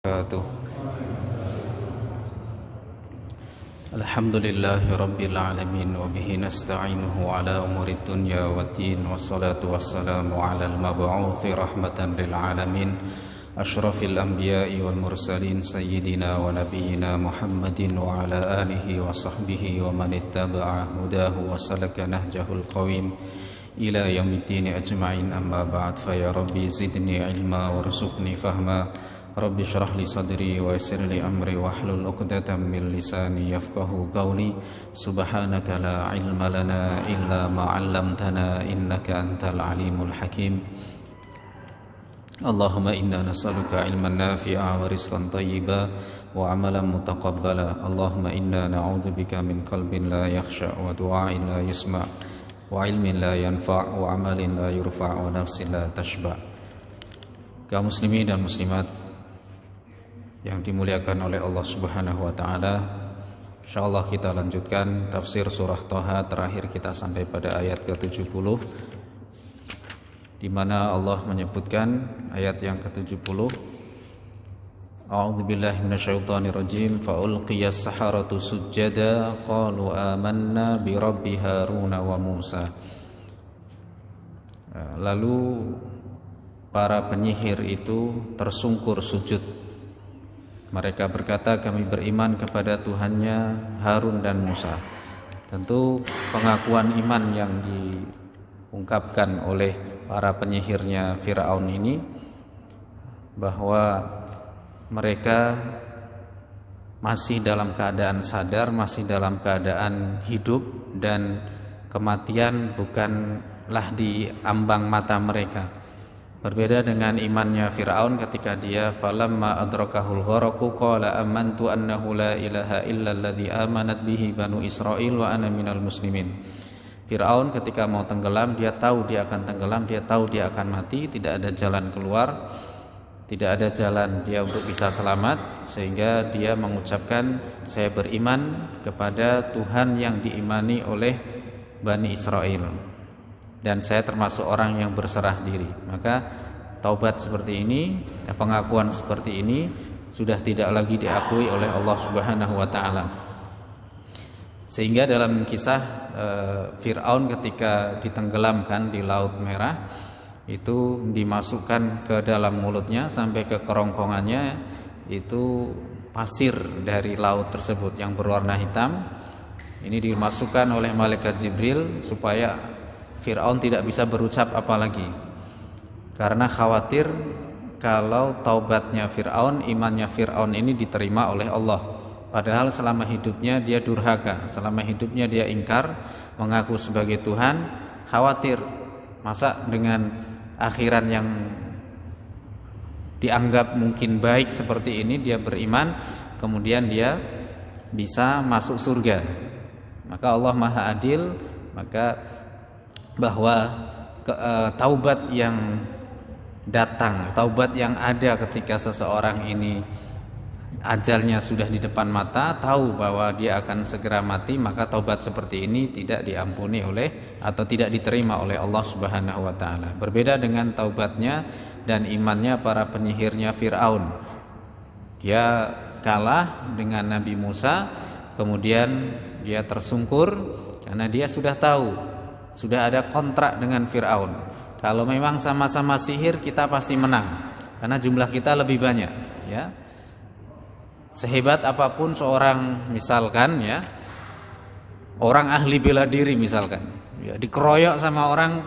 wabarakatuh. Alhamdulillahi rabbil alamin wa bihi nasta'inuhu ala umuri dunya waddin wassalatu wassalamu ala al-mab'uthi rahmatan lil alamin asyrafil anbiya'i wal mursalin sayyidina wa nabiyyina Muhammadin wa ala alihi wa sahbihi wa man ittaba'a hudahu wa salaka nahjahul qawim ila yaumiddin ajma'in, amma ba'd. Fa ya rabbi zidni ilma warzuqni fahma, rabbi shrah li sadri wa yassir li amri wahlul 'uqdatam min lisani yafqahu qawli. Subhanaka la ilma lana illa ma 'allamtana innaka antal alimul hakim. Allahumma inna nas'aluka ilman nafi'a wa rizqan thayyiba wa 'amalan mutaqabbala. Allahumma inna na'udzubika min qalbin la yakhsha wa du'ain la yusma' wa ilmin la yanfa' wa amalin la yurfa' wa nafsin la tashba'. Kaum muslimin dan muslimat yang dimuliakan oleh Allah Subhanahu wa taala, insyaallah kita lanjutkan tafsir surah Thaha. Terakhir kita sampai pada ayat ke-70, di mana Allah menyebutkan ayat yang ke-70, A'udzubillahi minasyaitonirrajim, fa ulqiyas saharatu sujjada qalu amanna bi rabbi Harun wa Musa. Lalu para penyihir itu tersungkur sujud. Mereka berkata, kami beriman kepada Tuhannya Harun dan Musa. Tentu pengakuan iman yang diungkapkan oleh para penyihirnya Fir'aun ini, bahwa mereka masih dalam keadaan sadar, masih dalam keadaan hidup, dan kematian bukanlah di ambang mata mereka. Berbeda dengan imannya Fir'aun ketika dia falamma adrakahul gharaqu qala amantu annahu la ilaha illa alladzi amanat bihi banu Israil wa ana minal muslimin. Fir'aun ketika mau tenggelam, dia tahu dia akan tenggelam, dia tahu dia akan mati, tidak ada jalan keluar, tidak ada jalan dia untuk bisa selamat, sehingga dia mengucapkan, saya beriman kepada Tuhan yang diimani oleh Bani Israel, dan saya termasuk orang yang berserah diri. Maka taubat seperti ini, pengakuan seperti ini sudah tidak lagi diakui oleh Allah Subhanahu wa taala. Sehingga dalam kisah Fir'aun ketika ditenggelamkan di Laut Merah, itu dimasukkan ke dalam mulutnya sampai ke kerongkongannya itu pasir dari laut tersebut yang berwarna hitam. Ini dimasukkan oleh malaikat Jibril supaya Fir'aun tidak bisa berucap apalagi, karena khawatir kalau taubatnya Fir'aun, imannya Fir'aun ini diterima oleh Allah. Padahal selama hidupnya dia durhaka, selama hidupnya dia ingkar, mengaku sebagai Tuhan. Khawatir masa dengan akhiran yang dianggap mungkin baik seperti ini dia beriman, kemudian dia bisa masuk surga. Maka Allah Maha Adil, maka bahwa taubat yang datang, taubat yang ada ketika seseorang ini ajalnya sudah di depan mata, tahu bahwa dia akan segera mati, maka taubat seperti ini tidak diampuni oleh atau tidak diterima oleh Allah Subhanahu wa taala. Berbeda dengan taubatnya dan imannya para penyihirnya Fir'aun. Dia kalah dengan Nabi Musa, kemudian dia tersungkur karena dia sudah tahu, sudah ada kontrak dengan Fir'aun. Kalau memang sama-sama sihir, kita pasti menang karena jumlah kita lebih banyak, ya. Sehebat apapun seorang, misalkan ya, orang ahli bela diri misalkan, ya, dikeroyok sama orang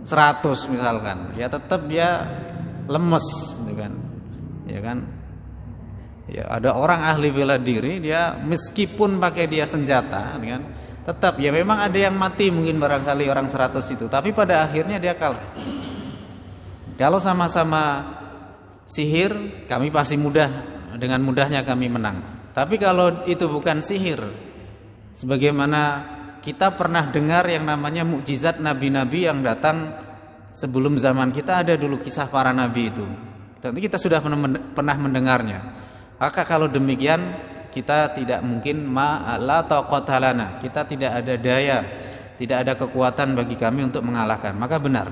100 misalkan, ya tetap dia lemes, gitu kan. Ya kan? Ya, ada orang ahli bela diri, dia meskipun pakai dia senjata, kan, tetap ya memang ada yang mati mungkin barangkali orang 100 itu, tapi pada akhirnya dia kalah. Kalau sama-sama sihir, kami pasti dengan mudahnya kami menang. Tapi kalau itu bukan sihir, sebagaimana kita pernah dengar yang namanya mukjizat nabi-nabi yang datang sebelum zaman kita, ada dulu kisah para nabi itu. Tentu kita sudah pernah mendengarnya. Maka kalau demikian, kita tidak mungkin la taqata lana, kita tidak ada daya, tidak ada kekuatan bagi kami untuk mengalahkan. Maka benar,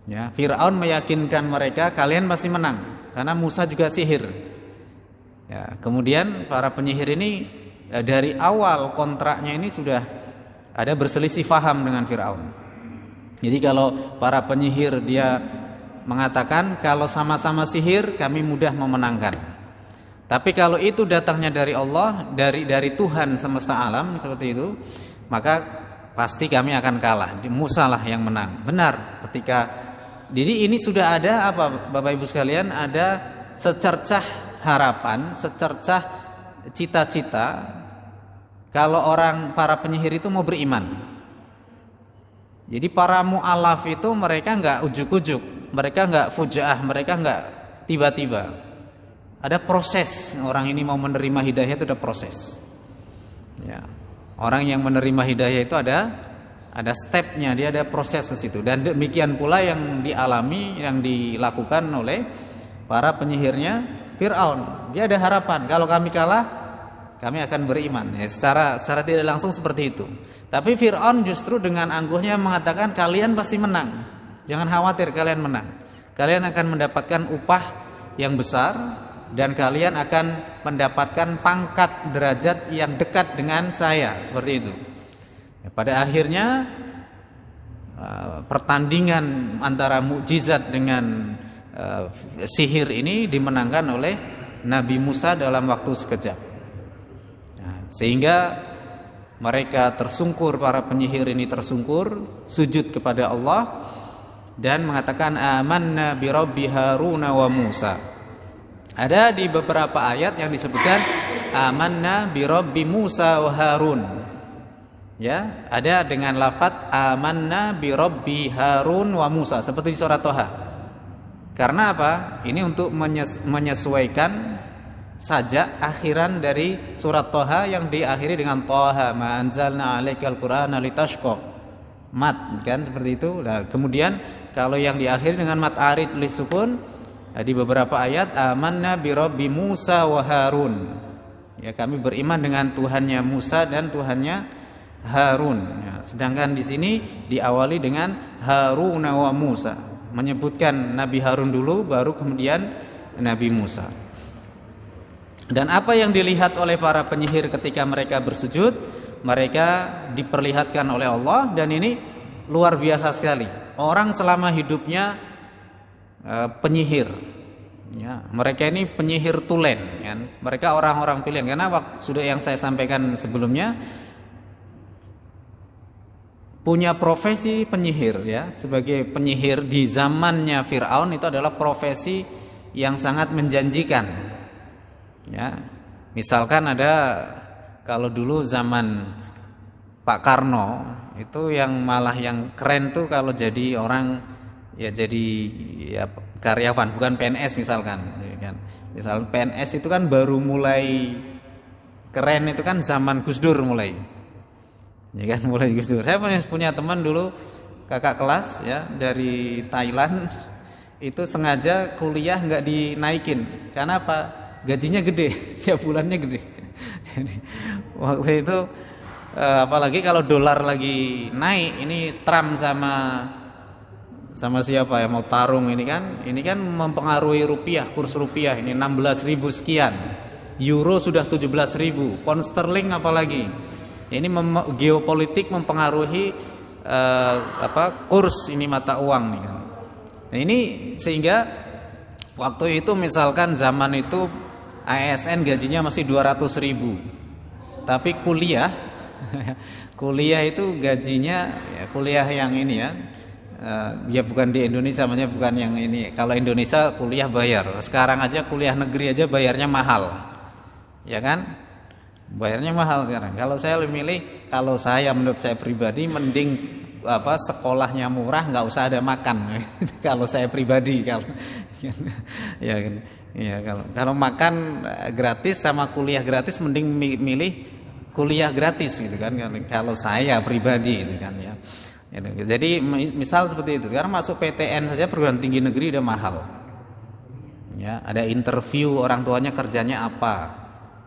ya, Fir'aun meyakinkan mereka, kalian pasti menang. karena Musa juga sihir. Ya, kemudian para penyihir ini dari awal kontraknya ini sudah ada berselisih faham dengan Fir'aun. Jadi kalau para penyihir dia mengatakan kalau sama-sama sihir kami mudah memenangkan. Tapi kalau itu datangnya dari Allah, dari Tuhan semesta alam seperti itu, maka pasti kami akan kalah. Musa lah yang menang. Benar. Jadi ini sudah ada apa Bapak Ibu sekalian, ada secercah harapan, secercah cita-cita kalau para penyihir itu mau beriman. Jadi para mu'alaf itu mereka enggak ujuk-ujuk, mereka enggak fujaah, mereka enggak tiba-tiba. Ada proses, orang ini mau menerima hidayah itu ada proses. Ya. Orang yang menerima hidayah itu ada stepnya, dia ada proses ke situ. Dan demikian pula yang dialami, yang dilakukan oleh para penyihirnya Fir'aun. Dia ada harapan, kalau kami kalah, kami akan beriman. Ya, secara tidak langsung seperti itu. Tapi Fir'aun justru dengan angkuhnya mengatakan kalian pasti menang. Jangan khawatir, kalian menang. Kalian akan mendapatkan upah yang besar dan kalian akan mendapatkan pangkat derajat yang dekat dengan saya, seperti itu. Ya, pada akhirnya pertandingan antara mukjizat dengan sihir ini dimenangkan oleh Nabi Musa dalam waktu sekejap. Nah, sehingga mereka tersungkur, para penyihir ini tersungkur, sujud kepada Allah dan mengatakan amanna bi rabbi Harun wa Musa. Ada di beberapa ayat yang disebutkan amanna bi rabbi Musa wa Harun. Ya, ada dengan lafaz amanna bi rabbi Harun wa Musa seperti di surat Thaha. Karena apa? Ini untuk menyesuaikan saja akhiran dari surat Thaha yang diakhiri dengan Thaha ma anzalna 'alaikal qur'ana litashqa. Mat kan seperti itu. Nah, kemudian kalau yang diakhiri dengan mat arid tulis sukun di beberapa ayat amanna bi rabbi Musa wa Harun. Ya, kami beriman dengan Tuhannya Musa dan Tuhannya Harun. Ya, sedangkan di sini diawali dengan Harun wa Musa. Menyebutkan Nabi Harun dulu baru kemudian Nabi Musa. Dan apa yang dilihat oleh para penyihir ketika mereka bersujud, mereka diperlihatkan oleh Allah, dan ini luar biasa sekali. Orang selama hidupnya penyihir, ya, mereka ini penyihir tulen, kan? Mereka orang-orang pilihan. Karena sudah yang saya sampaikan sebelumnya, punya profesi penyihir, ya, sebagai penyihir di zamannya Fir'aun itu adalah profesi yang sangat menjanjikan. Ya, misalkan ada, kalau dulu zaman Pak Karno itu yang malah yang keren tuh kalau jadi orang, ya jadi ya karyawan, bukan PNS misalkan, ya kan. Misal PNS itu kan baru mulai keren itu kan zaman Gus Dur mulai. Ya kan, mulai Gus Dur. Saya punya teman dulu kakak kelas, ya, dari Thailand, itu sengaja kuliah nggak dinaikin. Karena apa? Gajinya gede, tiap bulannya gede. Jadi, waktu itu apalagi kalau dolar lagi naik, ini Trump sama siapa ya mau tarung ini kan mempengaruhi rupiah, kurs rupiah ini 16.000 sekian. Euro sudah 17.000, pound sterling apalagi. Ini geopolitik mempengaruhi kurs ini mata uang nih kan. Nah, ini sehingga waktu itu misalkan zaman itu ASN gajinya masih 200.000. Tapi kuliah itu gajinya ya, kuliah yang ini ya. Ya bukan di Indonesia, namanya bukan yang ini. Kalau Indonesia kuliah bayar. Sekarang aja kuliah negeri aja bayarnya mahal. Ya kan? Bayarnya mahal sekarang. Kalau saya lebih milih, menurut saya pribadi mending sekolahnya murah, nggak usah ada makan. Kalau saya pribadi kalau makan gratis sama kuliah gratis mending milih kuliah gratis gitu kan. Kalau saya pribadi gitu kan ya. Jadi misal seperti itu. Sekarang masuk PTN saja perguruan tinggi negeri udah mahal. Ya, ada interview orang tuanya kerjanya apa.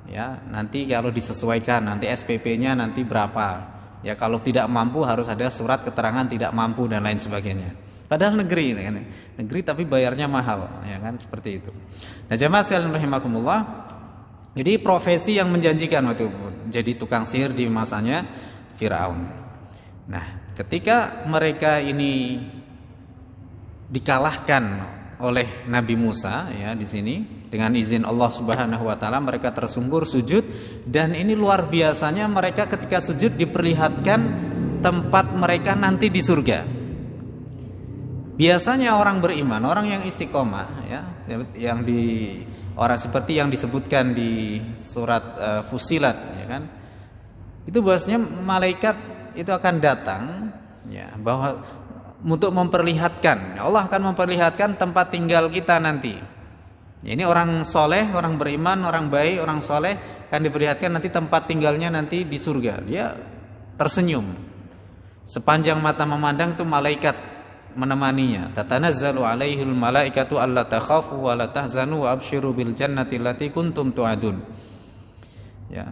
Ya, nanti kalau disesuaikan nanti SPP-nya nanti berapa. Ya, kalau tidak mampu harus ada surat keterangan tidak mampu dan lain sebagainya. Padahal negeri kan. Negeri tapi bayarnya mahal, ya kan, seperti itu. Nah, jemaah sekalian rahimakumullah, jadi profesi yang menjanjikan waktu itu jadi tukang sihir di masanya Firaun. Nah, ketika mereka ini dikalahkan oleh Nabi Musa, ya, di sini dengan izin Allah Subhanahu wa taala mereka tersungkur sujud, dan ini luar biasanya mereka ketika sujud diperlihatkan tempat mereka nanti di surga. Biasanya orang beriman, orang yang istiqomah, ya, yang orang seperti yang disebutkan di surat Fussilat, ya kan, itu bahwasanya malaikat itu akan datang, ya, bahwa untuk memperlihatkan, Allah akan memperlihatkan tempat tinggal kita nanti. Ya, ini orang soleh, orang beriman, orang baik, orang soleh akan diperlihatkan nanti tempat tinggalnya nanti di surga. Dia tersenyum, sepanjang mata memandang itu malaikat menemaninya. Tatanazzalu alaihil malaikatu alla takhafu wa la tahzanu wa abshiru bil jannati allati kuntum tu'adun. Ya.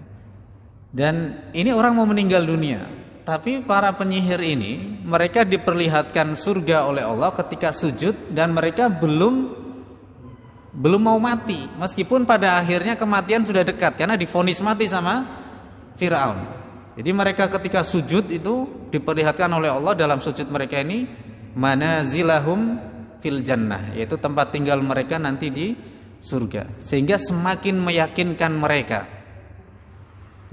Dan ini orang mau meninggal dunia, tapi para penyihir ini mereka diperlihatkan surga oleh Allah ketika sujud, dan mereka belum mau mati, meskipun pada akhirnya kematian sudah dekat karena divonis mati sama Firaun. Jadi mereka ketika sujud itu diperlihatkan oleh Allah dalam sujud mereka ini manazilahum fil jannah, yaitu tempat tinggal mereka nanti di surga, sehingga semakin meyakinkan mereka.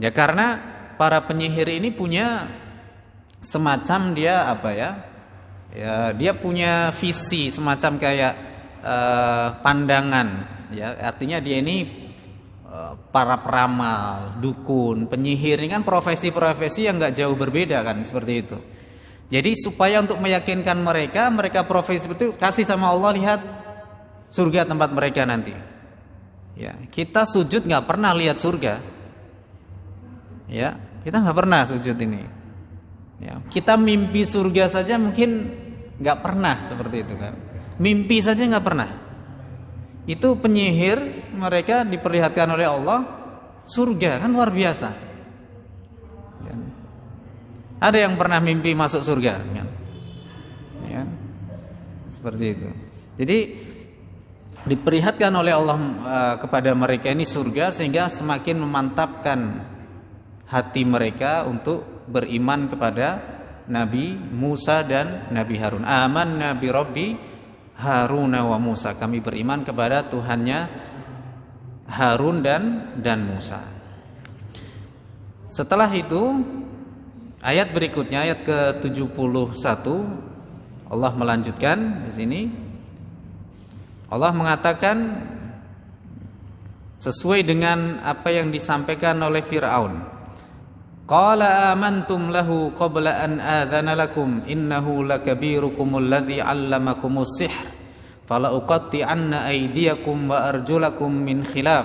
Ya, karena para penyihir ini punya semacam dia apa ya? Ya, dia punya visi semacam kayak pandangan, ya. Artinya dia ini para peramal, dukun, penyihir ini kan profesi-profesi yang enggak jauh berbeda kan, seperti itu. Jadi supaya untuk meyakinkan mereka profesi itu kasih sama Allah, lihat surga tempat mereka nanti. Ya, kita sujud nggak pernah lihat surga. Ya, kita nggak pernah sujud ini. Ya, kita mimpi surga saja mungkin nggak pernah seperti itu kan. Mimpi saja nggak pernah. Itu penyihir mereka diperlihatkan oleh Allah surga, kan luar biasa. Ya. Ada yang pernah mimpi masuk surga, kan? Ya, seperti itu. Jadi diperlihatkan oleh Allah kepada mereka ini surga, sehingga semakin memantapkan hati mereka untuk beriman kepada Nabi Musa dan Nabi Harun. Amanna bi Rabbi Haruna wa Musa, kami beriman kepada Tuhannya Harun dan Musa. Setelah itu ayat berikutnya, ayat ke-71, Allah melanjutkan di sini. Allah mengatakan sesuai dengan apa yang disampaikan oleh Fir'aun. Qala amantum lahu qabla an adzana lakum innahu lakabirukumul ladzi 'allamakumus sihr fala uqatti'anna aydiyakum wa arjulakum min khilaf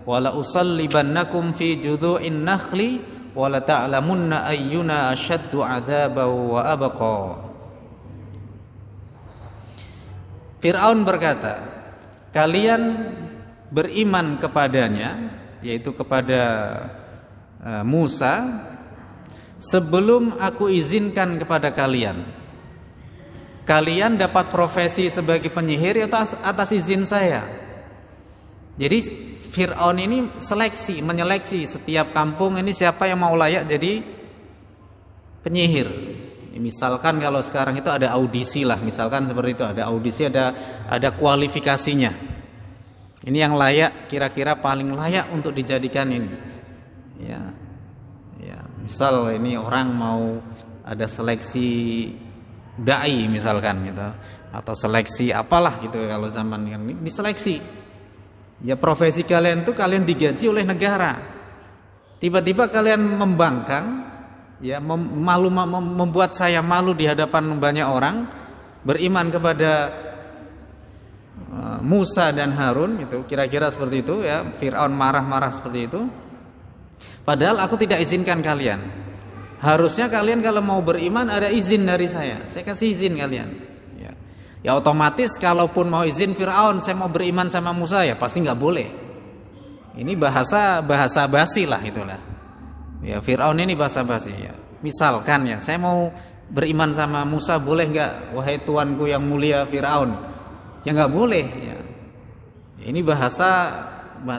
wa la usallibannakum fi judhu'in nakhli wa la ta'lamunna ayyuna ashaddu 'adzaban wa abqa. Fir'aun berkata, kalian beriman kepadanya, yaitu kepada Musa, sebelum aku izinkan kepada kalian. Kalian dapat profesi sebagai penyihir atas izin saya. Jadi Fir'aun ini menyeleksi setiap kampung ini siapa yang mau layak jadi penyihir. Misalkan kalau sekarang itu ada audisi lah, misalkan seperti itu, ada audisi, ada kualifikasinya. Ini yang layak, kira-kira paling layak untuk dijadikan ini. Ya, misal ini orang mau ada seleksi dai misalkan gitu, atau seleksi apalah gitu, kalau zaman ini diseleksi. Ya, profesi kalian tuh kalian digaji oleh negara. Tiba-tiba kalian membangkang, ya, membuat saya malu di hadapan banyak orang, beriman kepada Musa dan Harun, itu kira-kira seperti itu ya. Fir'aun marah-marah seperti itu. Padahal aku tidak izinkan kalian. Harusnya kalian kalau mau beriman ada izin dari saya kasih izin kalian. Ya otomatis kalaupun mau izin Fir'aun, saya mau beriman sama Musa, ya pasti nggak boleh. Ini bahasa basi lah itulah. Ya, Fir'aun ini bahasa basi ya. Misalkan ya, saya mau beriman sama Musa boleh nggak, wahai tuanku yang mulia Fir'aun? Ya nggak boleh. Ya. Ini bahasa,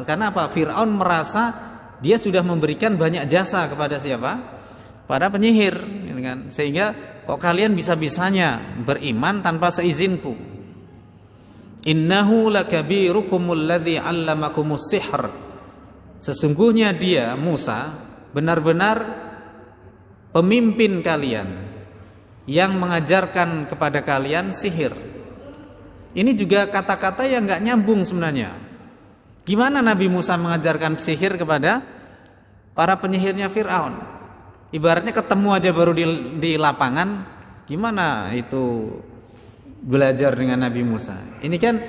karena apa? Fir'aun merasa dia sudah memberikan banyak jasa kepada siapa? Pada penyihir, gitu kan? Sehingga kok kalian bisa-bisanya beriman tanpa seizinku? Innahu lakabirukumul ladzi 'allamakumus sihr. Sesungguhnya dia Musa benar-benar pemimpin kalian yang mengajarkan kepada kalian sihir. Ini juga kata-kata yang nggak nyambung sebenarnya. Gimana Nabi Musa mengajarkan sihir kepada para penyihirnya Fir'aun? Ibaratnya ketemu aja baru di lapangan, gimana itu belajar dengan Nabi Musa? Ini kan,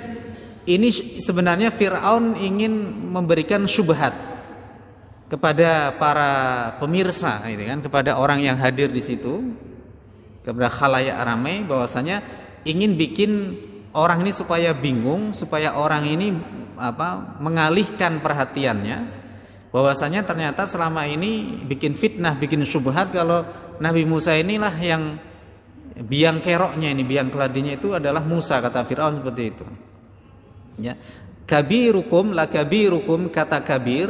ini sebenarnya Fir'aun ingin memberikan syubhat kepada para pemirsa, gitu kan, kepada orang yang hadir di situ, kepada khalayak ramai, bahwasanya ingin bikin orang ini supaya bingung, supaya orang ini mengalihkan perhatiannya, bahwasanya ternyata selama ini bikin fitnah, bikin syubhat kalau Nabi Musa inilah yang biang keroknya, ini biang keladinya itu adalah Musa, kata Fir'aun seperti itu. Ya, kabirukum la kabirukum, kata kabir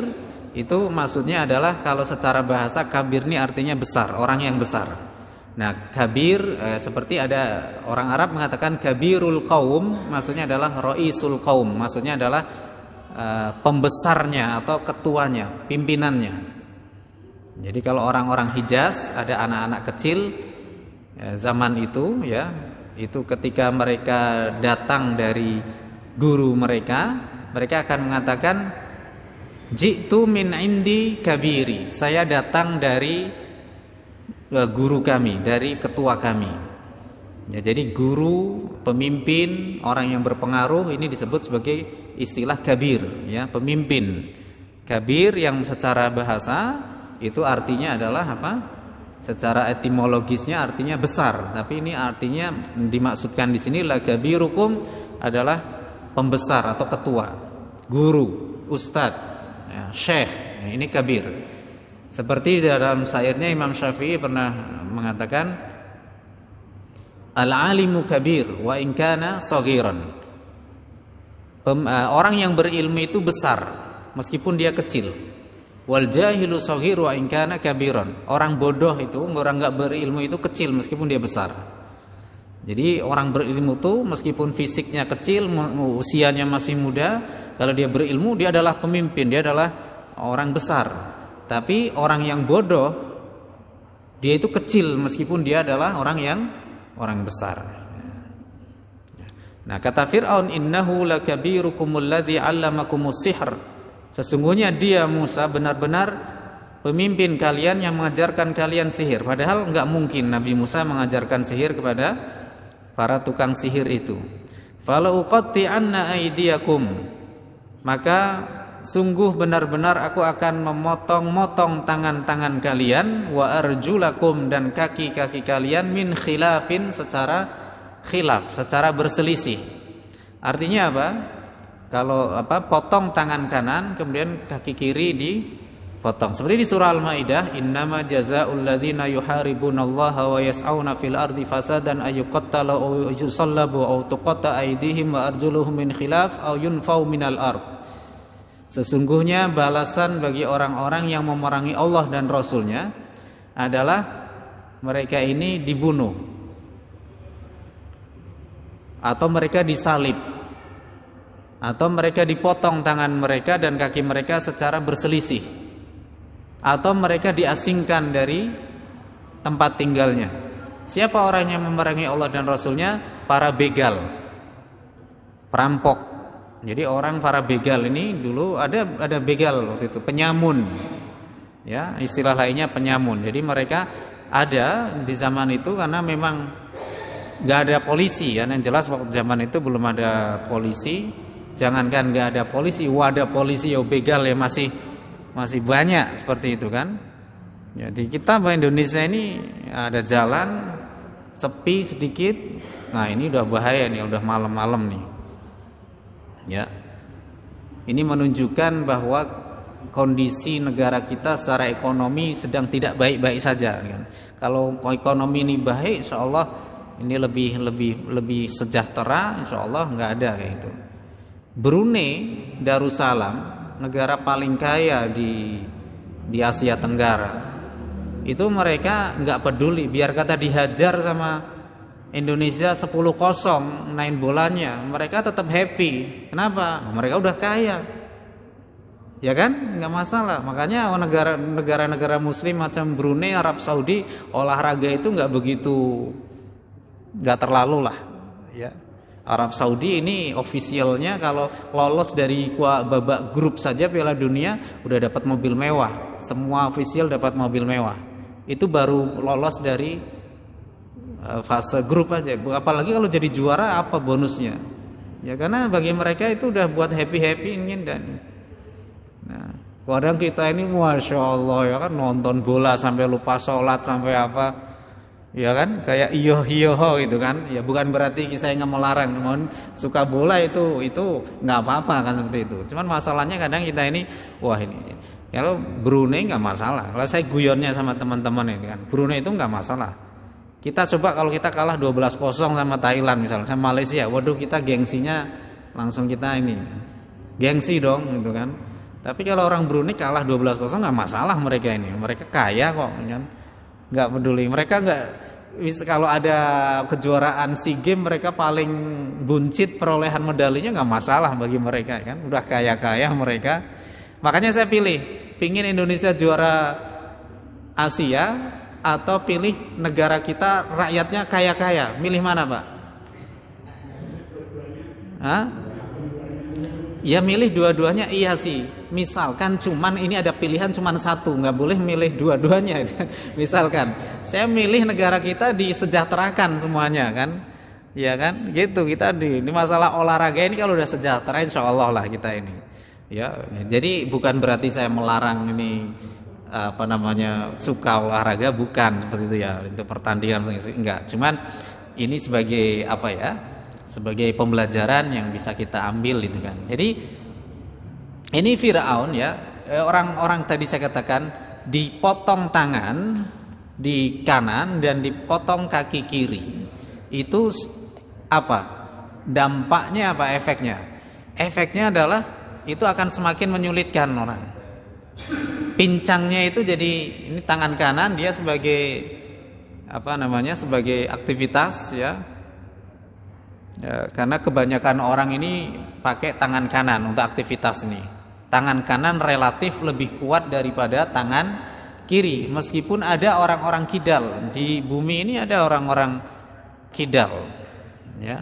itu maksudnya adalah, kalau secara bahasa kabir ini artinya besar, orang yang besar. Nah, kabir seperti ada orang Arab mengatakan kabirul qaum, maksudnya adalah ra'isul qaum, maksudnya adalah pembesarnya atau ketuanya, pimpinannya. Jadi kalau orang-orang Hijaz ada anak-anak kecil zaman itu, ya, itu ketika mereka datang dari guru mereka, mereka akan mengatakan ji'tu min indi kabiri, saya datang dari guru kami, dari ketua kami. Ya, jadi guru, pemimpin, orang yang berpengaruh ini disebut sebagai istilah kabir, ya, pemimpin. Kabir yang secara bahasa itu artinya adalah apa? Secara etimologisnya artinya besar, tapi ini artinya dimaksudkan di sini la kabirukum adalah pembesar atau ketua, guru, ustadz, ya, syekh. Ya, ini kabir. Seperti dalam syairnya Imam Syafi'i pernah mengatakan al-alimu kabir wa in kana saghiran. Orang yang berilmu itu besar meskipun dia kecil. Wal jahilu saghir wa in kana kabiran. Orang bodoh itu, orang enggak berilmu itu kecil meskipun dia besar. Jadi orang berilmu itu meskipun fisiknya kecil, usianya masih muda, kalau dia berilmu dia adalah pemimpin, dia adalah orang besar. Tapi orang yang bodoh dia itu kecil meskipun dia adalah orang besar. Nah, kata Fir'aun, innahu lakabirukumul ladzi 'allamakumus sihr. Sesungguhnya dia Musa benar-benar pemimpin kalian yang mengajarkan kalian sihir. Padahal enggak mungkin Nabi Musa mengajarkan sihir kepada para tukang sihir itu. Fala uqatti'anna aydiyakum. Maka sungguh benar-benar aku akan memotong-motong tangan-tangan kalian, wa arjulakum, dan kaki-kaki kalian, min khilafin, secara khilaf, secara berselisih. Artinya apa? Kalau potong tangan kanan kemudian kaki kiri dipotong. Seperti di surah Al-Maidah, innama jazaa'ul ladzina yuharibunallaha wa yas'auna fil ardi fasadan ayyuqattalu aw yusallabu aw tuqatta aydihim wa arjuluhum min khilaf aw yunfau minal ard. Sesungguhnya balasan bagi orang-orang yang memerangi Allah dan Rasulnya adalah mereka ini dibunuh atau mereka disalib atau mereka dipotong tangan mereka dan kaki mereka secara berselisih, atau mereka diasingkan dari tempat tinggalnya. Siapa orang yang memerangi Allah dan Rasulnya? Para begal, perampok. Jadi orang para begal ini dulu ada begal waktu itu, penyamun. Ya, istilah lainnya penyamun. Jadi mereka ada di zaman itu karena memang nggak ada polisi, ya. Yang jelas waktu zaman itu belum ada polisi. Jangankan nggak ada polisi, wadah polisi ya begal ya masih banyak seperti itu kan. Jadi kita di Indonesia ini ada jalan sepi sedikit. Nah, ini udah bahaya nih, udah malam-malam nih. Ya. Ini menunjukkan bahwa kondisi negara kita secara ekonomi sedang tidak baik-baik saja kan. Kalau ekonomi ini baik, insya Allah ini lebih sejahtera, insya Allah nggak ada kayak itu. Brunei Darussalam, negara paling kaya di Asia Tenggara, itu mereka nggak peduli, biar kata dihajar sama Indonesia 10-0 main bolanya, mereka tetap happy. Kenapa? Mereka udah kaya, ya kan, nggak masalah. Makanya negara-negara Muslim macam Brunei, Arab Saudi, olahraga itu nggak terlalu lah. Ya, Arab Saudi ini ofisialnya kalau lolos dari babak grup saja Piala Dunia udah dapat mobil mewah. Semua ofisial dapat mobil mewah. Itu baru lolos dari fase grup aja. Apalagi kalau jadi juara apa bonusnya? Ya karena bagi mereka itu udah buat happy ingin dan. Nah, kadang kita ini masya Allah ya kan nonton bola sampai lupa sholat sampai apa, ya kan kayak iyo gitu kan. Ya bukan berarti saya nggak melarang, mohon suka bola itu nggak apa-apa kan seperti itu. Cuman masalahnya kadang kita ini ini. Kalau Brunei nggak masalah. Kalau saya guyonnya sama teman-teman ini kan, Brunei itu nggak masalah. Kita coba kalau kita kalah 12-0 sama Thailand misalnya, sama Malaysia, waduh kita gengsinya langsung kita ini gengsi dong gitu kan. Tapi kalau orang Brunei kalah 12-0 nggak masalah, mereka ini, mereka kaya kok kan, nggak peduli. Mereka nggak, kalau ada kejuaraan SEA Games mereka paling buncit perolehan medalinya nggak masalah bagi mereka kan, udah kaya mereka. Makanya saya pingin Indonesia juara Asia atau pilih negara kita rakyatnya kaya-kaya, milih mana Pak? Ya milih dua-duanya iya sih. Misalkan cuman ini ada pilihan cuman satu, nggak boleh milih dua-duanya. Misalkan saya milih negara kita disejahterakan semuanya kan, ya kan? Gitu kita ini masalah olahraga ini kalau udah sejahtera insya Allah lah kita ini. Ya, jadi bukan berarti saya melarang ini suka olahraga, bukan seperti itu ya, itu pertandingan enggak, cuman ini sebagai sebagai pembelajaran yang bisa kita ambil itu kan. Jadi ini Firaun ya, orang-orang tadi saya katakan dipotong tangan di kanan dan dipotong kaki kiri, itu apa dampaknya, apa efeknya adalah itu akan semakin menyulitkan orang. Pincangnya itu jadi ini tangan kanan dia sebagai sebagai aktivitas ya, karena kebanyakan orang ini pakai tangan kanan untuk aktivitas ini. Tangan kanan relatif lebih kuat daripada tangan kiri, meskipun ada orang-orang kidal di bumi ini, ada orang-orang kidal ya,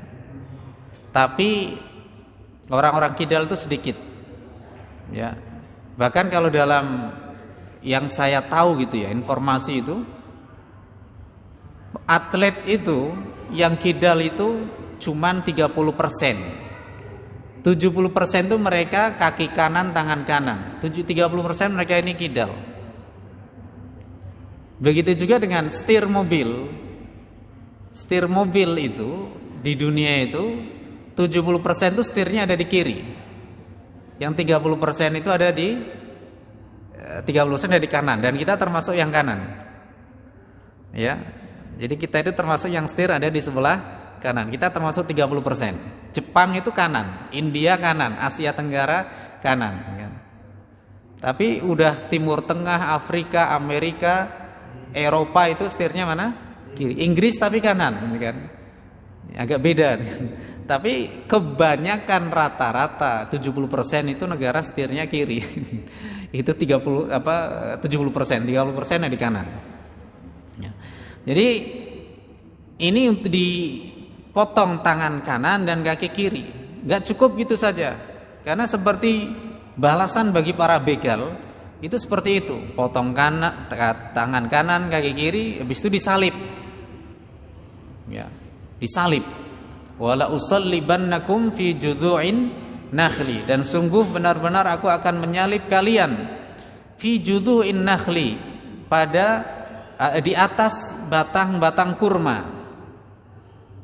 tapi orang-orang kidal itu sedikit ya. Bahkan kalau dalam yang saya tahu gitu ya, informasi itu, atlet itu yang kidal itu cuman 30%. 70% itu mereka kaki kanan, tangan kanan. 30% mereka ini kidal. Begitu juga dengan setir mobil. Setir mobil itu di dunia itu 70% itu setirnya ada di kiri. Yang 30% itu ada di 30% ada di kanan, dan kita termasuk yang kanan. Ya. Jadi kita itu termasuk yang setir ada di sebelah kanan. Kita termasuk 30%. Jepang itu kanan, India kanan, Asia Tenggara kanan kan. Tapi udah Timur Tengah, Afrika, Amerika, Eropa itu setirnya mana? Kiri. Inggris tapi kanan kan. Agak beda. Tapi kebanyakan rata-rata 70% itu negara setirnya kiri. Itu 70%, 30% di kanan. Ya. Jadi ini untuk dipotong tangan kanan dan kaki kiri. Gak cukup gitu saja. Karena seperti balasan bagi para begal itu seperti itu. Potong tangan kanan, kaki kiri, habis itu disalib. Ya, disalib. Wala usallibannakum fi judhu'in nakhli, dan sungguh benar-benar aku akan menyalib kalian fi judhu'in nakhli, pada di atas batang-batang kurma.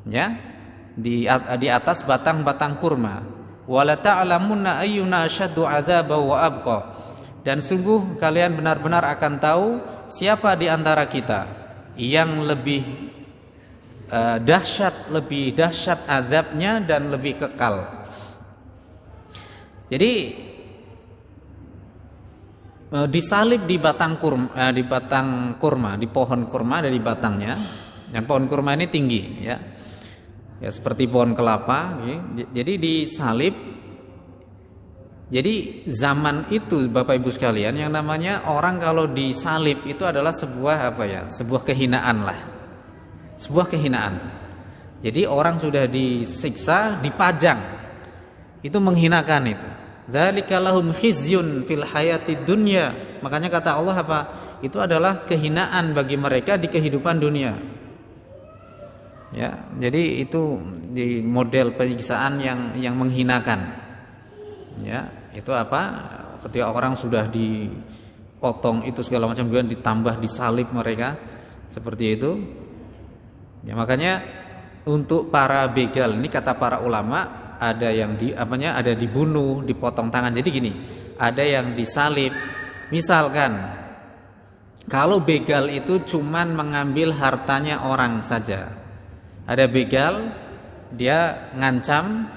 Ya, di atas batang-batang kurma. Wala ta'lamunna ayyuna asyaddu 'adzaban wa abqa, dan sungguh kalian benar-benar akan tahu siapa di antara kita yang lebih lebih dahsyat azabnya dan lebih kekal. Jadi disalib di batang kurma, di pohon kurma ada di batangnya. Dan pohon kurma ini tinggi, ya seperti pohon kelapa. Jadi disalib. Jadi zaman itu Bapak Ibu sekalian, yang namanya orang kalau disalib itu adalah sebuah kehinaan lah, sebuah kehinaan. Jadi orang sudah disiksa, dipajang, itu menghinakan itu. Dzalika lahum khizyun fil hayatid dunya. Makanya kata Allah apa? Itu adalah kehinaan bagi mereka di kehidupan dunia. Ya, jadi itu di model penyiksaan yang menghinakan. Ya, itu apa? Ketika orang sudah dipotong itu segala macam, kemudian ditambah disalib mereka seperti itu. Ya, makanya untuk para begal ini kata para ulama ada yang ada dibunuh, dipotong tangan. Jadi gini, ada yang disalib. Misalkan kalau begal itu cuman mengambil hartanya orang saja. Ada begal, dia ngancam,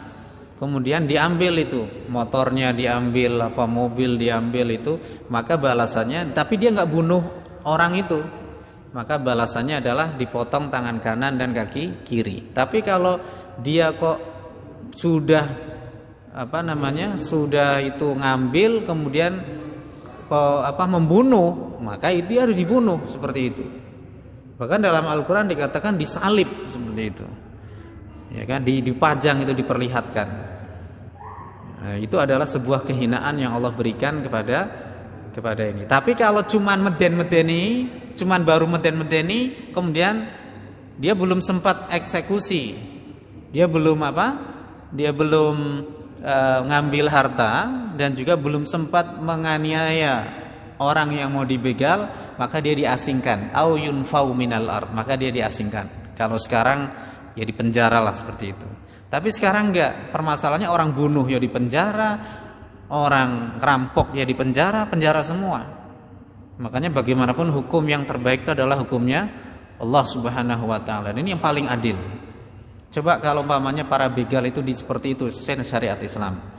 kemudian diambil itu, motornya diambil, mobil diambil itu, maka balasannya, tapi dia nggak bunuh orang itu, maka balasannya adalah dipotong tangan kanan dan kaki kiri. Tapi kalau dia kok sudah sudah itu ngambil kemudian membunuh, maka itu harus dibunuh seperti itu. Bahkan dalam Al-Qur'an dikatakan disalib seperti itu. Ya kan, dipajang itu diperlihatkan. Nah, itu adalah sebuah kehinaan yang Allah berikan kepada ini. Tapi kalau cuman baru meden-medeni, kemudian dia belum sempat eksekusi. Dia belum ngambil harta dan juga belum sempat menganiaya orang yang mau dibegal, maka dia diasingkan. Au yunfau minal ard, maka dia diasingkan. Kalau sekarang ya di penjara lah seperti itu. Tapi sekarang enggak, permasalahannya orang bunuh ya di penjara, orang rampok ya di penjara semua. Makanya bagaimanapun hukum yang terbaik itu adalah hukumnya Allah Subhanahu wa taala. Ini yang paling adil. Coba kalau umpamanya para begal itu seperti itu syariat Islam.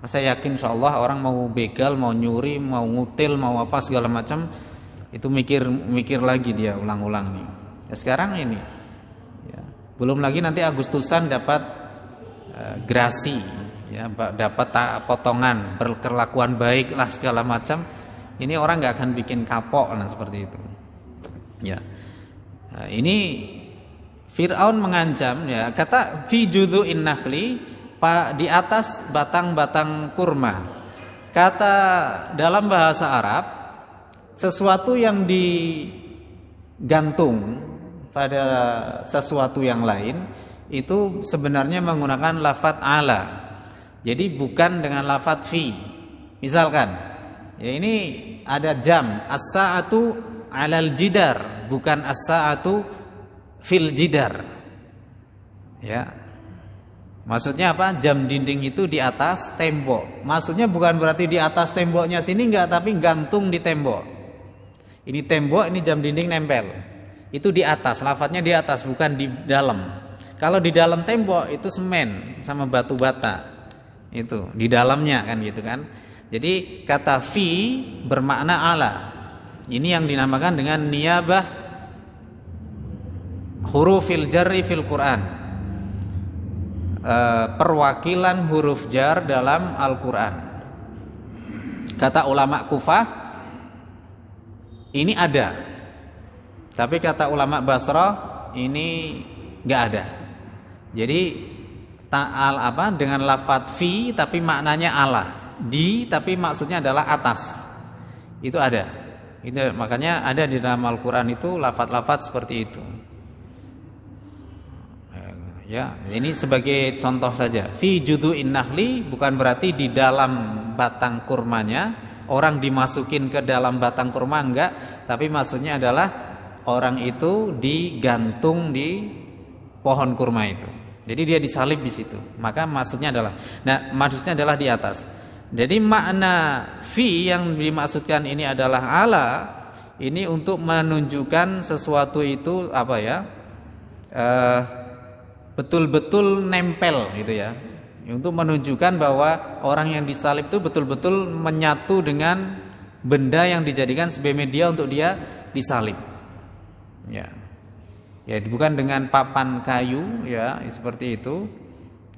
Saya yakin insyaallah orang mau begal, mau nyuri, mau ngutil, mau apa segala macam itu mikir lagi dia ulang-ulang nih. Ya sekarang ini ya, belum lagi nanti Agustusan dapat grasi, ya dapat potongan, berkelakuan baik lah segala macam. Ini orang nggak akan bikin kapok lah seperti itu. Ya, nah, ini Fir'aun mengancam, ya kata fi judhu'in nakhli, di atas batang-batang kurma. Kata dalam bahasa Arab, sesuatu yang digantung pada sesuatu yang lain itu sebenarnya menggunakan lafadz ala. Jadi bukan dengan lafadz fi. Misalkan, ya ini ada jam, as-sa'atu 'alal jidar, bukan as-sa'atu fil jidar. Ya. Maksudnya apa? Jam dinding itu di atas tembok. Maksudnya bukan berarti di atas temboknya sini enggak, tapi gantung di tembok. Ini tembok, ini jam dinding nempel. Itu di atas, lafadznya di atas, bukan di dalam. Kalau di dalam tembok itu semen sama batu bata. Itu di dalamnya kan gitu kan. Jadi kata fi bermakna ala. Ini yang dinamakan dengan niyabah hurufil jarri fil Quran. Perwakilan huruf jar dalam Al-Quran. Kata ulama Kufah ini ada, tapi kata ulama Basrah ini nggak ada. Jadi ta'al dengan lafadz fi tapi maknanya ala, di tapi maksudnya adalah atas. Itu ada. Itu makanya ada di dalam Al-Quran itu lafadz-lafadz seperti itu. Ya, ini sebagai contoh saja. Fi judhu'in nakhli bukan berarti di dalam batang kurmanya, orang dimasukin ke dalam batang kurma, enggak, tapi maksudnya adalah orang itu digantung di pohon kurma itu. Jadi dia disalib di situ. Maka maksudnya adalah, maksudnya adalah di atas. Jadi makna fi yang dimaksudkan ini adalah ala, ini untuk menunjukkan sesuatu itu apa ya, betul-betul nempel gitu ya, untuk menunjukkan bahwa orang yang disalib itu betul-betul menyatu dengan benda yang dijadikan sebagai media untuk dia disalib. Ya, ya bukan dengan papan kayu ya seperti itu.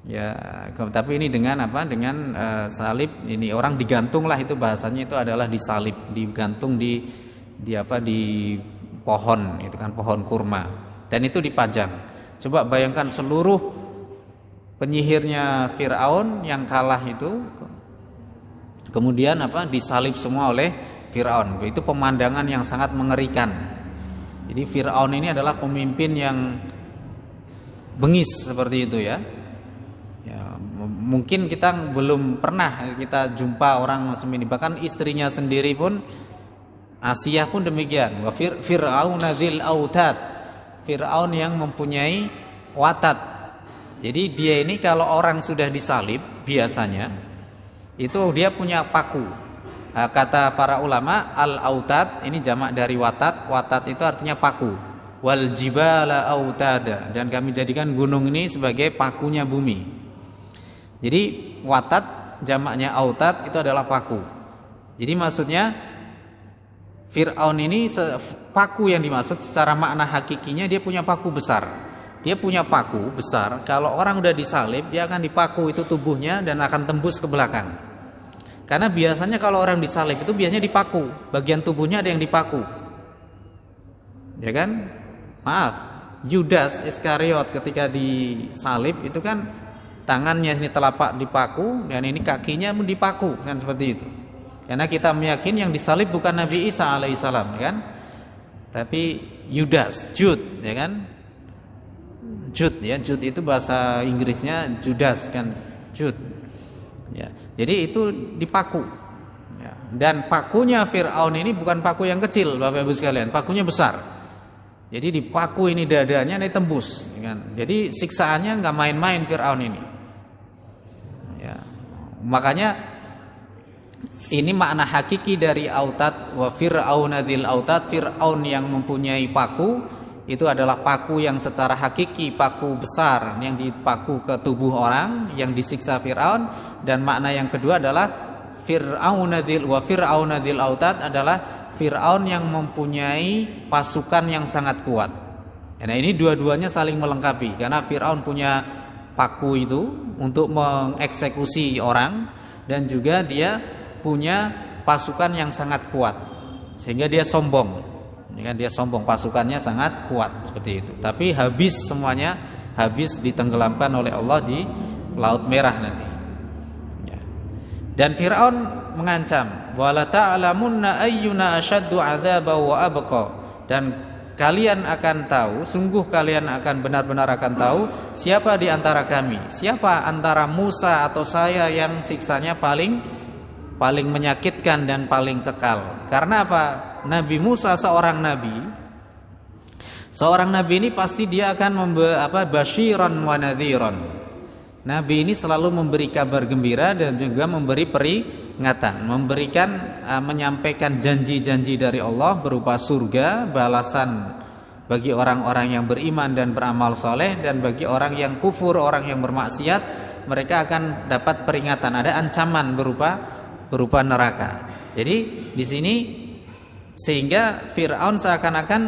Ya, tapi ini dengan apa? Dengan salib. Ini orang digantung lah, itu bahasanya itu adalah disalib, digantung di pohon, itu kan pohon kurma. Dan itu dipajang. Coba bayangkan seluruh penyihirnya Firaun yang kalah itu, kemudian apa? Disalib semua oleh Firaun. Itu pemandangan yang sangat mengerikan. Jadi Firaun ini adalah pemimpin yang bengis seperti itu ya. Mungkin kita belum pernah kita jumpa orang semacam ini, bahkan istrinya sendiri pun, Asiyah pun demikian. Wa Fir'auna dzil autad, Fir'aun yang mempunyai watat. Jadi dia ini kalau orang sudah disalib biasanya itu dia punya paku. Kata para ulama, al-autad ini jamak dari watat. Watat itu artinya paku. Wal jibala autada, dan kami jadikan gunung ini sebagai pakunya bumi. Jadi watat jamaknya autat itu adalah paku. Jadi maksudnya Fir'aun ini, paku yang dimaksud secara makna hakikinya, dia punya paku besar. Dia punya paku besar. Kalau orang udah disalib, dia akan dipaku itu tubuhnya dan akan tembus ke belakang. Karena biasanya kalau orang disalib itu biasanya dipaku, bagian tubuhnya ada yang dipaku. Ya kan? Maaf, Yudas Iskariot ketika disalib itu kan tangannya ini telapak dipaku dan ini kakinya pun dipaku, kan seperti itu. Karena kita meyakini yang disalib bukan Nabi Isa alaihissalam, kan? Tapi Yudas, Jude, ya kan? Jude ya, Jude itu bahasa Inggrisnya Judas kan, Jude. Ya, jadi itu dipaku. Ya. Dan pakunya Fir'aun ini bukan paku yang kecil, Bapak Ibu sekalian, pakunya besar. Jadi dipaku ini dadanya, ini tembus, kan? Jadi siksaannya nggak main-main Fir'aun ini. Ya. Makanya ini makna hakiki dari autat. Wa Fir'auna dzil autat, Fir'aun yang mempunyai paku, itu adalah paku yang secara hakiki, paku besar yang dipaku ke tubuh orang yang disiksa Fir'aun. Dan makna yang kedua adalah Fir'auna dzil autat adalah Fir'aun yang mempunyai pasukan yang sangat kuat. Nah ini dua-duanya saling melengkapi, karena Fir'aun punya paku itu untuk mengeksekusi orang, dan juga dia punya pasukan yang sangat kuat sehingga dia sombong. Dia sombong, pasukannya sangat kuat seperti itu. Tapi habis semuanya, habis ditenggelamkan oleh Allah di Laut Merah nanti. Dan Fir'aun mengancam, wala ta'lamunna ayyuna asyaddu 'adzaban wa abqa, dan kalian akan tahu, sungguh kalian akan benar-benar akan tahu siapa di antara kami, siapa antara Musa atau saya yang siksanya paling menyakitkan dan paling kekal. Karena apa? Nabi Musa seorang nabi ini pasti dia akan basyiran wa nadhiran. Nabi ini selalu memberi kabar gembira dan juga memberi peringatan, menyampaikan janji-janji dari Allah berupa surga, balasan bagi orang-orang yang beriman dan beramal soleh, dan bagi orang yang kufur, orang yang bermaksiat, mereka akan dapat peringatan, ada ancaman berupa neraka. Jadi di sini sehingga Fir'aun seakan-akan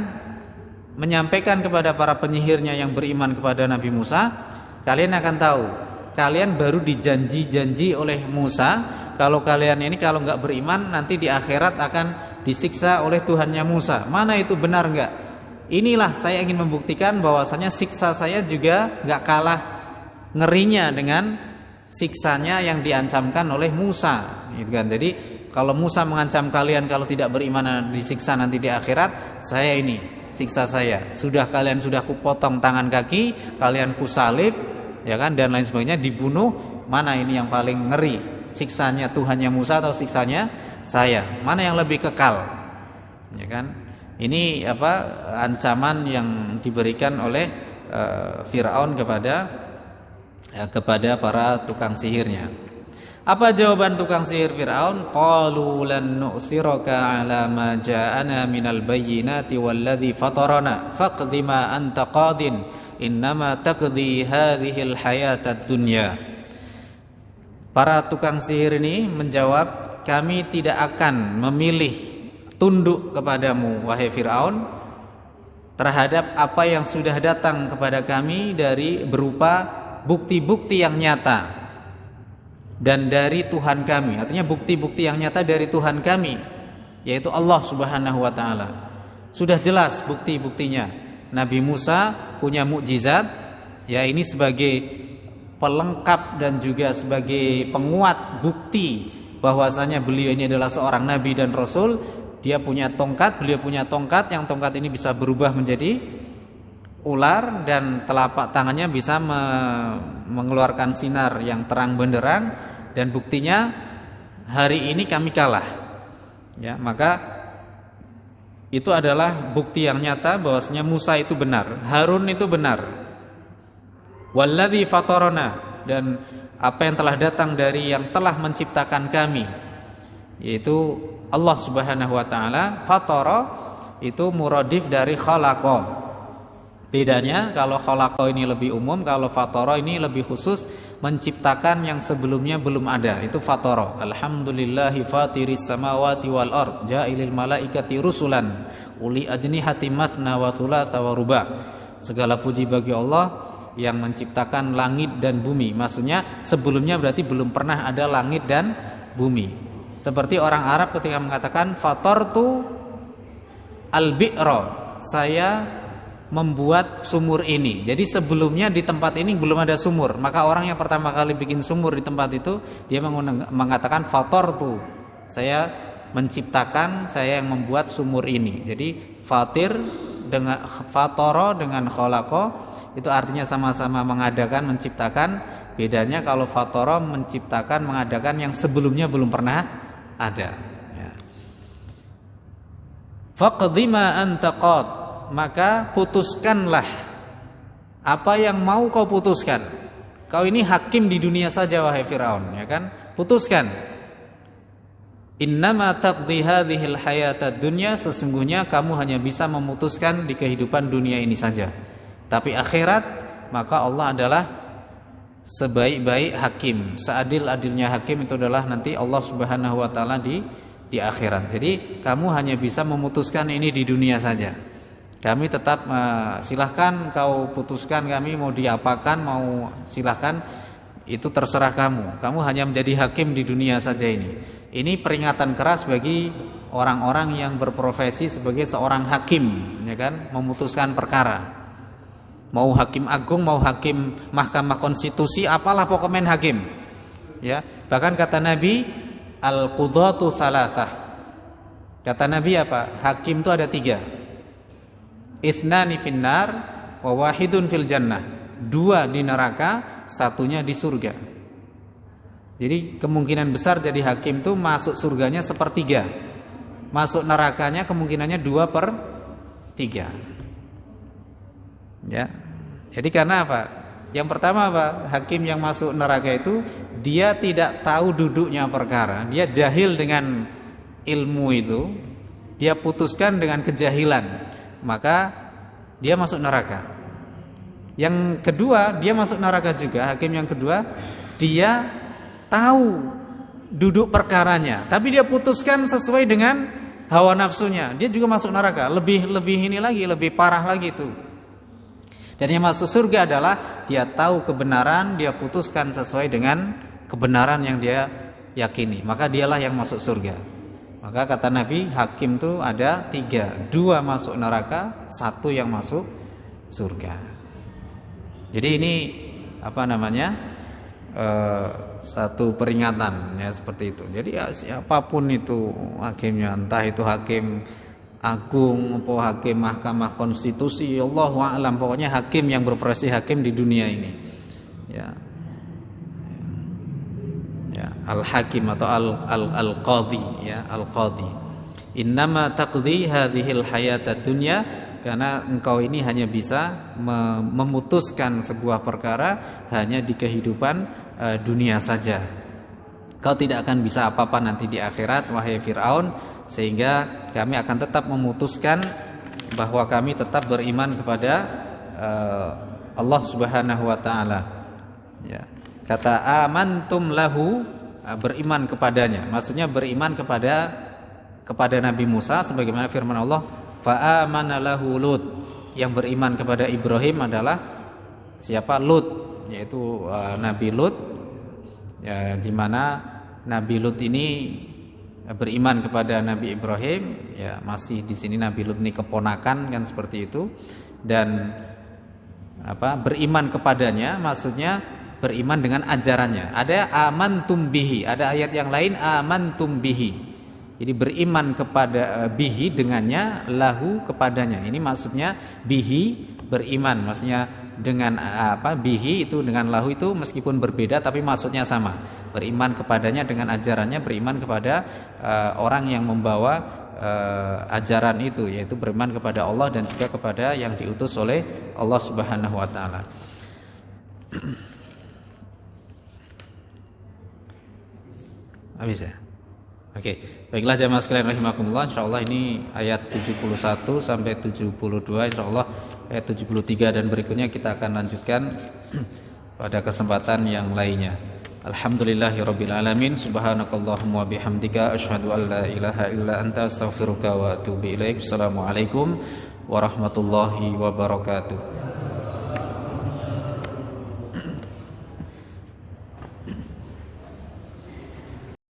menyampaikan kepada para penyihirnya yang beriman kepada Nabi Musa, kalian akan tahu, kalian baru dijanji-janji oleh Musa, kalau kalian ini kalau nggak beriman nanti di akhirat akan disiksa oleh Tuhannya Musa. Mana itu benar nggak? Inilah saya ingin membuktikan bahwasanya siksa saya juga nggak kalah ngerinya dengan siksanya yang diancamkan oleh Musa, gitu kan? Jadi kalau Musa mengancam kalian kalau tidak beriman disiksa nanti di akhirat, saya ini siksa saya, kalian sudah kupotong tangan kaki, kalian kusalib, ya kan, dan lain sebagainya, dibunuh. Mana ini yang paling ngeri, siksanya Tuhannya Musa atau siksanya saya? Mana yang lebih kekal, ya kan? Ini ancaman yang diberikan oleh Fir'aun kepada para tukang sihirnya. Apa jawaban tukang sihir Fir'aun? Qalu lan nu'thiraka ala ma ja'ana minal bayyinati walladhi fatarana faqdi ma anta qadin innama taqdi hadhil hayatad dunya. Para tukang sihir ini menjawab, kami tidak akan memilih tunduk kepadamu wahai Fir'aun terhadap apa yang sudah datang kepada kami dari berupa bukti-bukti yang nyata dan dari Tuhan kami. Artinya bukti-bukti yang nyata dari Tuhan kami, yaitu Allah Subhanahu wa taala. Sudah jelas bukti-buktinya. Nabi Musa punya mukjizat, ya ini sebagai pelengkap dan juga sebagai penguat bukti bahwasanya beliau ini adalah seorang nabi dan rasul. Dia punya tongkat, beliau punya tongkat, yang tongkat ini bisa berubah menjadi ular dan telapak tangannya bisa mengeluarkan sinar yang terang benderang, dan buktinya hari ini kami kalah. Ya, maka itu adalah bukti yang nyata bahwasanya Musa itu benar, Harun itu benar. Walladzi fatarana, dan apa yang telah datang dari yang telah menciptakan kami, yaitu Allah Subhanahu wa taala. Fatara itu muradif dari khalaqa. Bedanya kalau khalaqa ini lebih umum, kalau fatara ini lebih khusus, menciptakan yang sebelumnya belum ada. Itu fatara. Alhamdulillahi fatiris samawati wal ard, ja'ilil malaikati rusulan uli ajnihati mathna wa thulatha wa ruba. Segala puji bagi Allah yang menciptakan langit dan bumi. Maksudnya sebelumnya berarti belum pernah ada langit dan bumi. Seperti orang Arab ketika mengatakan fatartu al-bi'ra, saya membuat sumur ini. Jadi sebelumnya di tempat ini belum ada sumur. Maka orang yang pertama kali bikin sumur di tempat itu, dia mengatakan fatartu, saya menciptakan, saya yang membuat sumur ini. Jadi fatir dengan fatara dengan khalaqa itu artinya sama-sama mengadakan, menciptakan. Bedanya kalau fatara menciptakan, mengadakan yang sebelumnya belum pernah ada. Ya. Faqdi ma anta qad, maka putuskanlah apa yang mau kau putuskan. Kau ini hakim di dunia saja wahai Firaun, ya kan? Putuskan. Innama taqdi hadhil hayatad dunya, sesungguhnya kamu hanya bisa memutuskan di kehidupan dunia ini saja. Tapi akhirat, maka Allah adalah sebaik-baik hakim, seadil-adilnya hakim itu adalah nanti Allah Subhanahu wa taala di akhirat. Jadi kamu hanya bisa memutuskan ini di dunia saja. Kami tetap silahkan kau putuskan kami mau diapakan, mau silahkan, itu terserah kamu. Kamu hanya menjadi hakim di dunia saja ini. Ini peringatan keras bagi orang-orang yang berprofesi sebagai seorang hakim, ya kan, memutuskan perkara. Mau hakim agung, mau hakim mahkamah konstitusi, apalah pokoknya hakim. Ya, bahkan kata Nabi, al-qudhatu thalathah. Kata Nabi apa? Hakim itu ada 3. Ithnani finnar wa wahidun fil jannah. 2 di neraka, 1-nya di surga. Jadi kemungkinan besar jadi hakim itu masuk surganya 1/3. Masuk nerakanya kemungkinannya 2/3. Ya. Jadi karena apa? Yang pertama apa? Hakim yang masuk neraka itu dia tidak tahu duduknya perkara, dia jahil dengan ilmu itu, dia putuskan dengan kejahilan, maka dia masuk neraka. Yang kedua, dia masuk neraka juga. Hakim yang kedua, dia tahu duduk perkaranya, tapi dia putuskan sesuai dengan hawa nafsunya, dia juga masuk neraka. Lebih ini lagi, lebih parah lagi itu. Dan yang masuk surga adalah dia tahu kebenaran, dia putuskan sesuai dengan kebenaran yang dia yakini, maka dialah yang masuk surga. Maka kata Nabi, hakim itu ada 3, 2 masuk neraka, 1 yang masuk surga. Jadi ini apa namanya, satu peringatan ya seperti itu. Jadi ya, siapapun itu hakimnya, entah itu hakim agung atau hakim mahkamah konstitusi, Allahu a'lam, pokoknya hakim yang berprofesi hakim di dunia ini. Ya. Ya, al-hakim atau al-qadhi, ya, al-qadhi. Innama taqdi hadhil hayatad dunya, karena engkau ini hanya bisa memutuskan sebuah perkara hanya di kehidupan dunia saja. kau tidak akan bisa apa-apa nanti di akhirat wahai Fir'aun, sehingga kami akan tetap memutuskan bahwa kami tetap beriman kepada Allah Subhanahu wa taala. Ya. Kata amantum lahu, beriman kepadanya. Maksudnya beriman kepada Nabi Musa sebagaimana firman Allah, fa amana lahu Lut. Yang beriman kepada Ibrahim adalah siapa? Lut, yaitu Nabi Lut. Ya, di mana Nabi Lut ini beriman kepada Nabi Ibrahim, ya masih di sini Nabi Lut ini keponakan kan seperti itu, dan beriman kepadanya maksudnya beriman dengan ajarannya. Ada amantum bihi, ada ayat yang lain amantum bihi. Jadi beriman kepada bihi dengannya, lahu kepadanya. Ini maksudnya bihi beriman, maksudnya dengan bihi itu dengan lahu itu meskipun berbeda tapi maksudnya sama. Beriman kepadanya dengan ajarannya, beriman kepada orang yang membawa ajaran itu, yaitu beriman kepada Allah dan juga kepada yang diutus oleh Allah Subhanahu wa taala. Habis ya? Oke, baiklah jamaah sekalian rahimakumullah, insyaallah ini ayat 71 sampai 72, insyaallah ayat 73 dan berikutnya kita akan lanjutkan pada kesempatan yang lainnya. Alhamdulillahirabbil alamin, subhanakallahumma wa bihamdika asyhadu an la ilaha illa anta astaghfiruka wa atubu ilaik. Assalamualaikum warahmatullahi wabarakatuh.